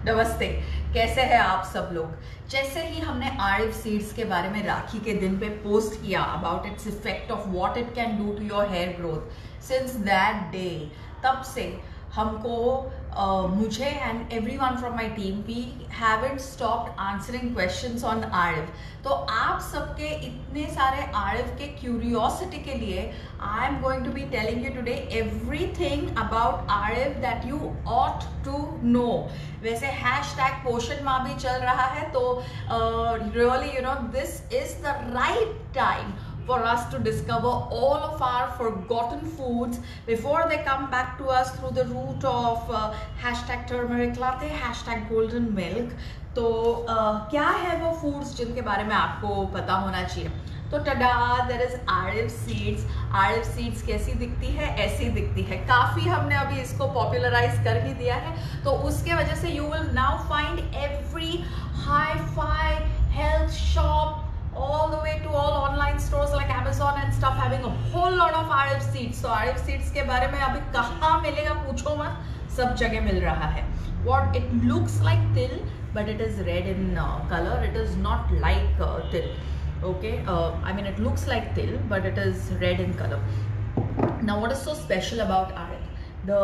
नमस्ते, कैसे हैं आप सब लोग। जैसे ही हमने आरिव सीड्स के बारे में राखी के दिन पे पोस्ट किया about its effect of what it can do to your hair growth, since that day तब से हमको मुझे and everyone from my team we haven't stopped answering questions on Arive. तो आप सबके इतने सारे आरिव के क्यूरियोसिटी के लिए I am going to be telling you today everything about Arive that you ought to know. वैसे हैशटैग पोषण माह भी चल रहा है, तो really you know this is the right time for us to discover all of our forgotten foods before they come back to us through the route of hashtag turmeric latte, hashtag golden milk। तो क्या है वो foods जिनके बारे में आपको पता होना चाहिए। तो टडा, देयर इज आरिव सीड्स। आरिव सीड्स कैसी दिखती है? ऐसी दिखती है। काफ़ी हमने अभी इसको पॉपुलराइज कर ही दिया है, तो उसके वजह से you will now find every hi fi health shop all the way to all online stores like Amazon and stuff having a whole lot of Arif seeds। So Arif seeds के बारे में अभी कहाँ मिलेगा पूछो मत, सब जगह मिल रहा है। What it looks like till, but it is red in color. It is not like till. Okay, I mean it looks like till, but it is red in color. Now, what is so special about Arif? The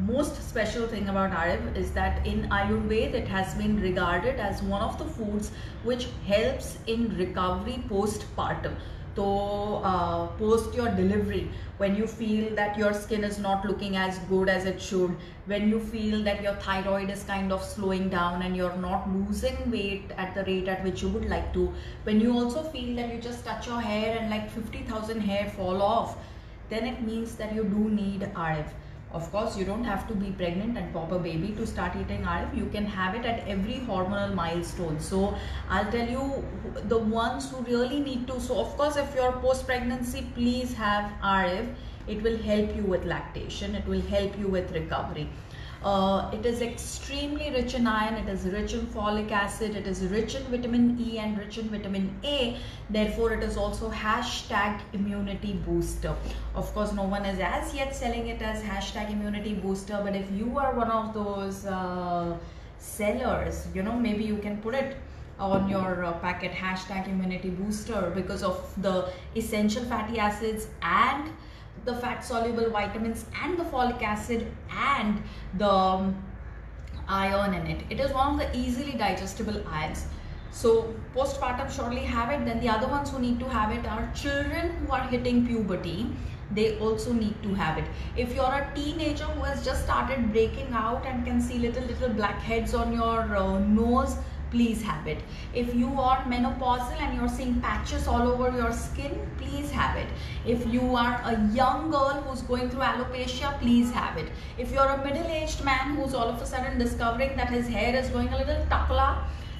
most special thing about Arif is that in Ayurveda it has been regarded as one of the foods which helps in recovery postpartum. So post your delivery, when you feel that your skin is not looking as good as it should, when you feel that your thyroid is kind of slowing down and you're not losing weight at the rate at which you would like to, when you also feel that you just touch your hair and like 50,000 hair fall off, then it means that you do need Arif. Of course, you don't have to be pregnant and pop a baby to start eating Arif. You can have it at every hormonal milestone. So I'll tell you the ones who really need to. So of course, if you're post-pregnancy, please have Arif. It will help you with lactation. It will help you with recovery. It is extremely rich in iron, it is rich in folic acid, it is rich in vitamin E and rich in vitamin A. Therefore, it is also hashtag immunity booster. Of course, no one is as yet selling it as hashtag immunity booster, but if you are one of those sellers, you know, maybe you can put it on your packet, hashtag immunity booster, because of the essential fatty acids and the fat soluble vitamins and the folic acid and the iron in it. It is one of the easily digestible irons. So postpartum surely have it. Then the other ones who need to have it are children who are hitting puberty. They also need to have it. If you're a teenager who has just started breaking out and can see little black heads on your nose, please have it. If you are menopausal and you're seeing patches all over your skin, please have it. If you are a young girl who's going through alopecia, please have it. If you're a middle-aged man who's all of a sudden discovering that his hair is going a little takla,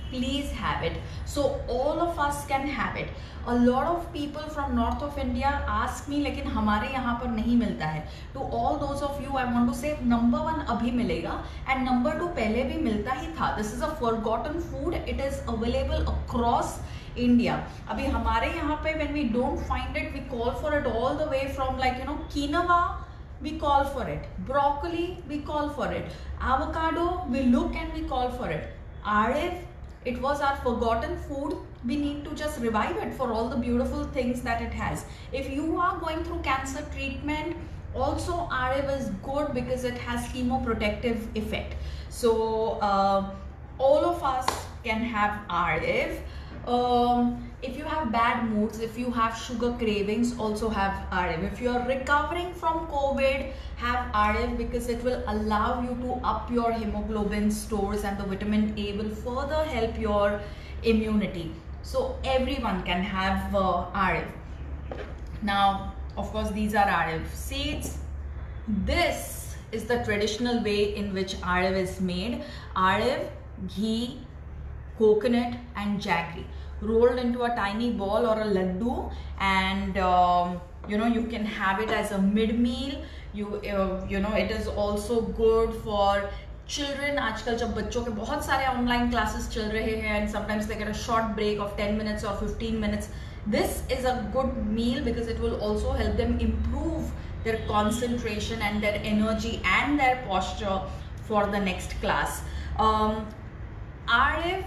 please have it. So all of us can have it. A lot of people from north of India ask me, लेकिन हमारे यहाँ पर नहीं मिलता है। To all those of you, I want to say, number 1 अभी मिलेगा and number 2 पहले भी मिलता ही था। This is a forgotten food. It is available across India. अभी हमारे यहाँ पे when we don't find it, we call for it all the way from like you know quinoa. We call for it. Broccoli, we call for it. Avocado, we look and we call for it. Arif, it was our forgotten food. We need to just revive it for all the beautiful things that it has. If you are going through cancer treatment, also Arif is good because it has chemoprotective effect. So all of us can have Arif. If you have bad moods, if you have sugar cravings, also have Arif. If you are recovering from COVID, have Arif because it will allow you to up your hemoglobin stores and the vitamin A will further help your immunity. So everyone can have Arif. Now, of course, these are Arif seeds. This is the traditional way in which Arif is made. Arif, ghee, coconut and jaggery rolled into a tiny ball or a laddu, and you know, you can have it as a mid meal. You know, it is also good for children. आजकल जब बच्चों के बहुत सारे online classes चल रहे हैं and sometimes they get a short break of 10 minutes or 15 minutes, this is a good meal because it will also help them improve their concentration and their energy and their posture for the next class. Um, Arif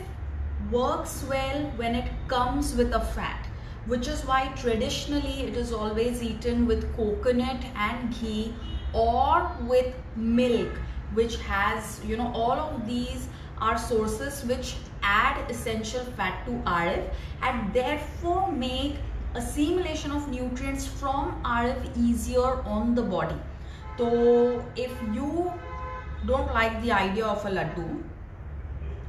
works well when it comes with a fat, which is why traditionally it is always eaten with coconut and ghee or with milk, which has, you know, all of these are sources which add essential fat to Arif and therefore make assimilation of nutrients from Arif easier on the body. So if you don't like the idea of a laddu,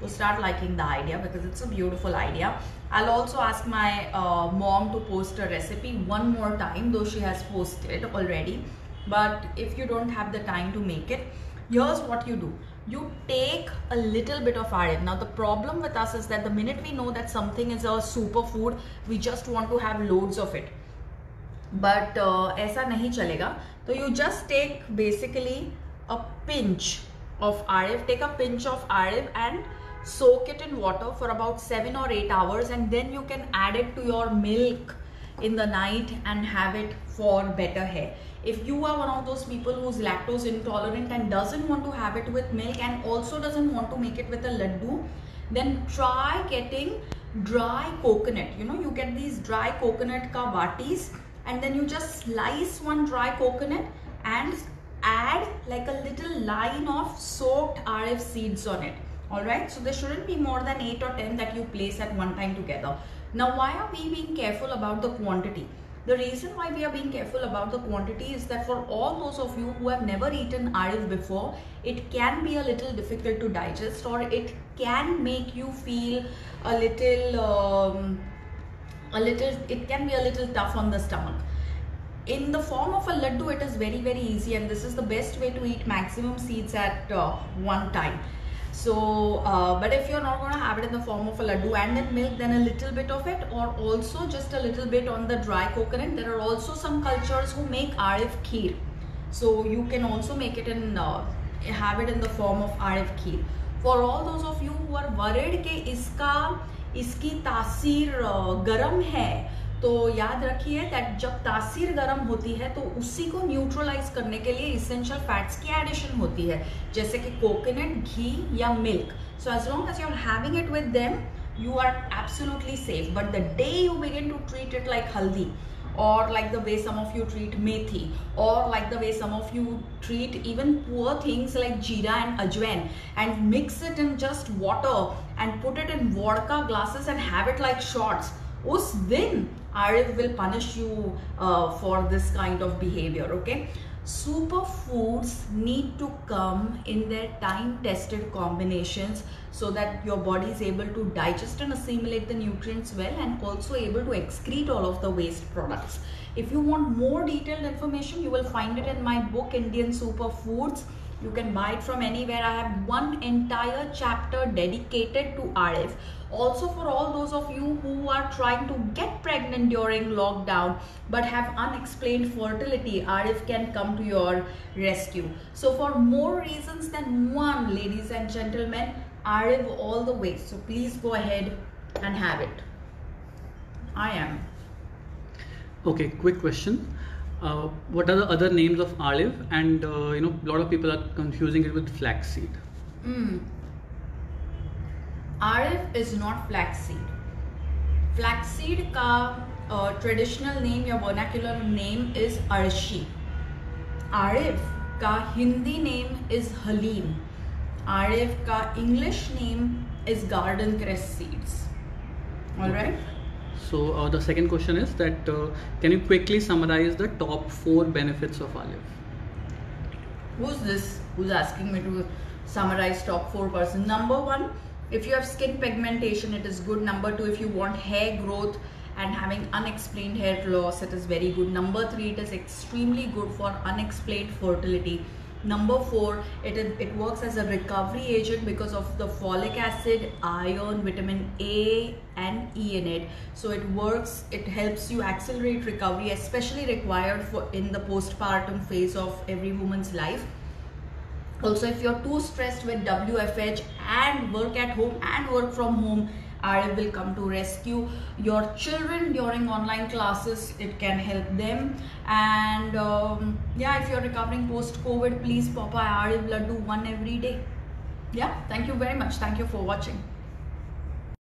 to start liking the idea, because it's a beautiful idea. I'll also ask my mom to post a recipe one more time, though she has posted already. But if you don't have the time to make it, here's what you do. You take a little bit of Arif. Now the problem with us is that the minute we know that something is a superfood, we just want to have loads of it. But ऐसा नहीं चलेगा. So you just take basically a pinch of Arif. Take a pinch of Arif and soak it in water for about 7 or 8 hours, and then you can add it to your milk in the night and have it for better hair. If you are one of those people who's lactose intolerant and doesn't want to have it with milk and also doesn't want to make it with a laddu, then try getting dry coconut. You know, you get these dry coconut ka batis, and then you just slice one dry coconut and add like a little line of soaked Arif seeds on it. Alright, so there shouldn't be more than 8 or 10 that you place at one time together. Now, why are we being careful about the quantity? The reason why we are being careful about the quantity is that for all those of you who have never eaten Arif before, it can be a little difficult to digest, or it can make you feel it can be a little tough on the stomach. In the form of a laddu, it is very, very easy, and this is the best way to eat maximum seeds at one time. So, but if you're not going to have it in the form of a laddu and then milk, then a little bit of it, or also just a little bit on the dry coconut. There are also some cultures who make Arif kheer. So you can also make it in, have it in the form of Arif kheer. For all those of you who are worried कि इसकी तासीर गरम है, तो याद रखिए that जब तासीर गर्म होती है तो उसी को न्यूट्रलाइज करने के लिए इसेंशियल फैट्स की एडिशन होती है, जैसे कि कोकोनट, घी या milk. So as long as you are having it with them, you are absolutely safe. But the day you begin to treat it like haldi, or like the way some of you treat methi, or like the way some of you treat even poor things like jeera and ajwain, and mix it in just water and put it in vodka glasses and have it like shots, us din Arif will punish you for this kind of behavior. Okay, superfoods need to come in their time-tested combinations so that your body is able to digest and assimilate the nutrients well, and also able to excrete all of the waste products. If you want more detailed information, you will find it in my book Indian Superfoods. You can buy it from anywhere. I have one entire chapter dedicated to Arif. Also, for all those of you who are trying to get pregnant during lockdown but have unexplained fertility, Arif can come to your rescue. So for more reasons than one, ladies and gentlemen, Arif all the way. So please go ahead and have it. I am. Okay, quick question. What are the other names of Arif? And you know, a lot of people are confusing it with flaxseed. Arif is not flaxseed. Flaxseed का traditional name या vernacular name is arshi. Arif का Hindi name is halim. Arif का English name is garden cress seeds. All right. So the second question is that can you quickly summarize the top 4 benefits of Arif? Who's this? Who's asking me to summarize top 4 person? Number 1. If you have skin pigmentation, it is good. Number 2, if you want hair growth and having unexplained hair loss, it is very good. Number 3, it is extremely good for unexplained fertility. Number 4, it works as a recovery agent because of the folic acid, iron, vitamin A and E in it. So it helps you accelerate recovery, especially required for in the postpartum phase of every woman's life. Also, if you're too stressed with WFH and work at home and work from home, Arif will come to rescue your children during online classes. It can help them. And yeah, if you're recovering post-COVID, please pop a Arif laddu one every day. Yeah, thank you very much. Thank you for watching.